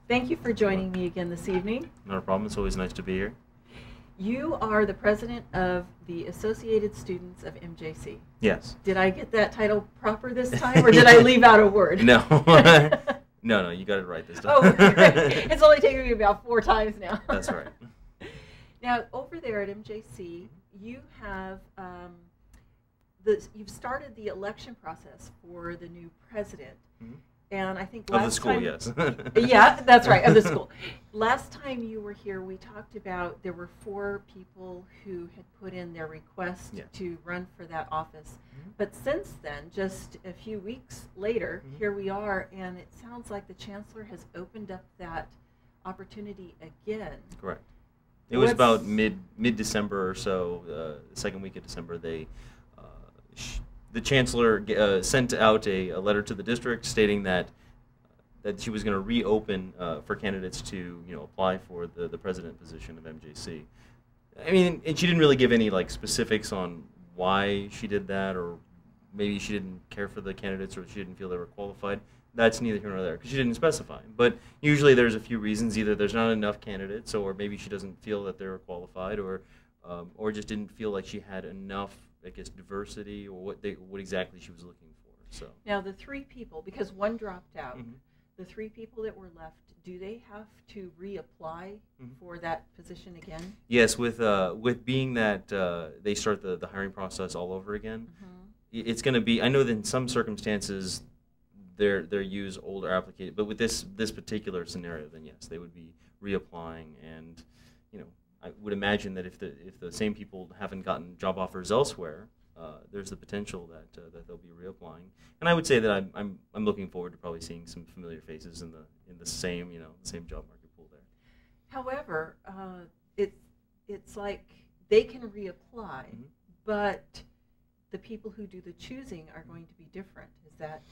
Thank you for joining me again this evening. Not a problem. It's always nice to be here. You are the president of the Associated Students of MJC. Yes. Did I get that title proper this time, or did I leave out a word? No. No, you got it right this time. Oh, okay. It's only taken me about 4 times now. That's right. Now, over there at MJC, you have you've started the election process for the new president. Mm-hmm. And I think last of the school, time, yes. Yeah, that's right, of the school. Last time you were here, we talked about there were 4 people who had put in their request to run for that office. Mm-hmm. But since then, just a few weeks later, here we are, and it sounds like the chancellor has opened up that opportunity again. Correct. It was about mid-December or so, the second week of December. The chancellor sent out a letter to the district stating that she was going to reopen for candidates to apply for the president position of MJC. I mean, and she didn't really give any specifics on why she did that, or maybe she didn't care for the candidates, or she didn't feel they were qualified. That's neither here nor there, because she didn't specify. But usually there's a few reasons: either there's not enough candidates, or maybe she doesn't feel that they were qualified, or just didn't feel like she had enough, I guess, diversity, or what exactly she was looking for. So now the 3 people, because one dropped out, the 3 people that were left, do they have to reapply for that position again? Yes, with being that they start the hiring process all over again, it's going to be. I know that in some circumstances they're use older applicants, but with this particular scenario, then yes, they would be reapplying, and I would imagine that if the same people haven't gotten job offers elsewhere, there's the potential that they'll be reapplying. And I would say that I'm looking forward to probably seeing some familiar faces in the same same job market pool there. However, it's like they can reapply, but the people who do the choosing are going to be different. Is that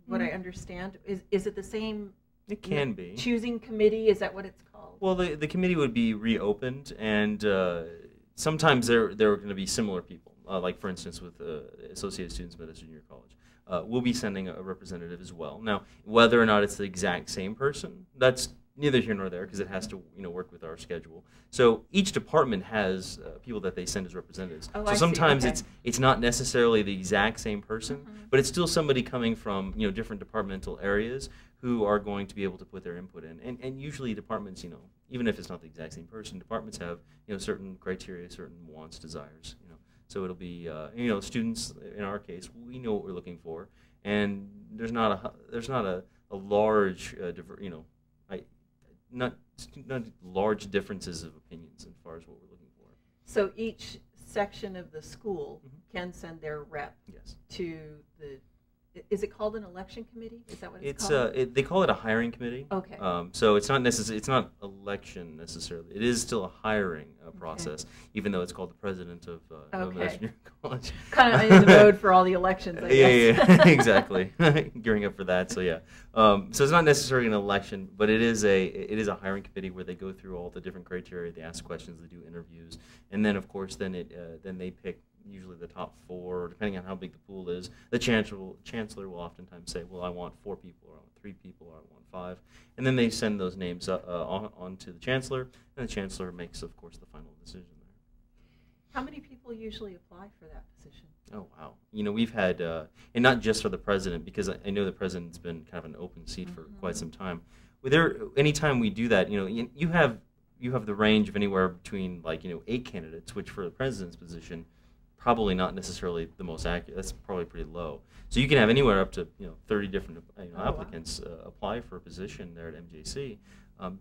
what I understand? Is it the same? It can be. Choosing committee, is that what it's called? Well, the committee would be reopened, and sometimes there are going to be similar people. Like, for instance, with Associated Students of Modesto Junior College. We'll be sending a representative as well. Now, whether or not it's the exact same person, that's neither here nor there, because it has to work with our schedule. So each department has people that they send as representatives. Oh, so sometimes it's not necessarily the exact same person, but it's still somebody coming from different departmental areas who are going to be able to put their input in. And usually departments, even if it's not the exact same person, departments have certain criteria, certain wants, desires. So it'll be students. In our case, we know what we're looking for, and there's not a large not large differences of opinions as far as what we're looking for. So each section of the school can send their rep to the. Is it called an election committee? Is that what it's called? They call it a hiring committee. Okay. So it's not it's not election necessarily. It is still a hiring process, even though it's called the president of Modesto Junior College. Kind of in the mode for all the elections, I guess. Yeah, exactly. Gearing up for that. So yeah. So it's not necessarily an election, but it is a hiring committee where they go through all the different criteria. They ask questions. They do interviews, and then of course then they pick usually the top 4, depending on how big the pool is. The chancellor will oftentimes say, well, I want 4 people, or I want 3 people, or I want 5. And then they send those names on to the chancellor, and the chancellor makes, of course, the final decision there. How many people usually apply for that position? Oh, wow. We've had, and not just for the president, because I know the president's been kind of an open seat for quite some time. Anytime we do that, you have the range of anywhere between 8 candidates, which for the president's position, probably not necessarily the most accurate. That's probably pretty low. So you can have anywhere up to 30 different applicants apply for a position there at MJC,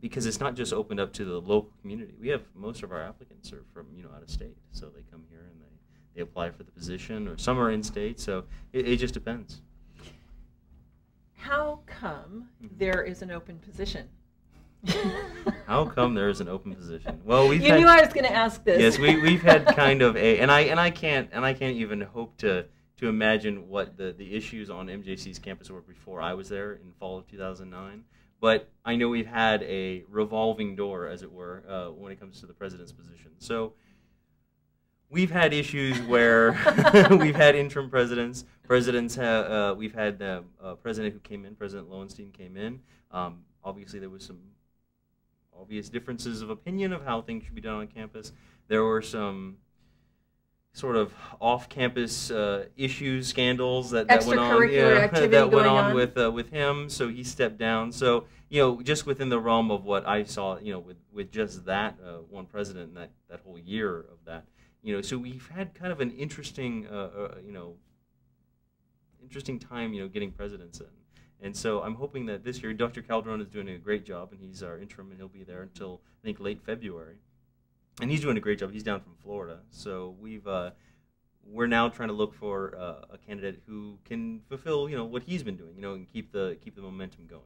because it's not just opened up to the local community. We have most of our applicants are from out of state, so they come here and they apply for the position, or some are in state. So it just depends. How come there is an open position? How come there is an open position? Well, you knew I was going to ask this. Yes, we've had kind of and I can't even hope to imagine what the issues on MJC's campus were before I was there in fall of 2009. But I know we've had a revolving door, as it were, when it comes to the president's position. So we've had issues where we've had interim presidents. We've had a president who came in, President Lowenstein came in. Obviously, there was some obvious differences of opinion of how things should be done on campus. There were some sort of off-campus issues, scandals that went on, with him. So he stepped down. So just within the realm of what I saw, with just that one president and that whole year of that, so we've had kind of an interesting, interesting time, getting presidents in. And so I'm hoping that this year Dr. Calderon is doing a great job, and he's our interim, and he'll be there until I think late February. And he's doing a great job. He's down from Florida, so we're now trying to look for a candidate who can fulfill what he's been doing, and keep the momentum going.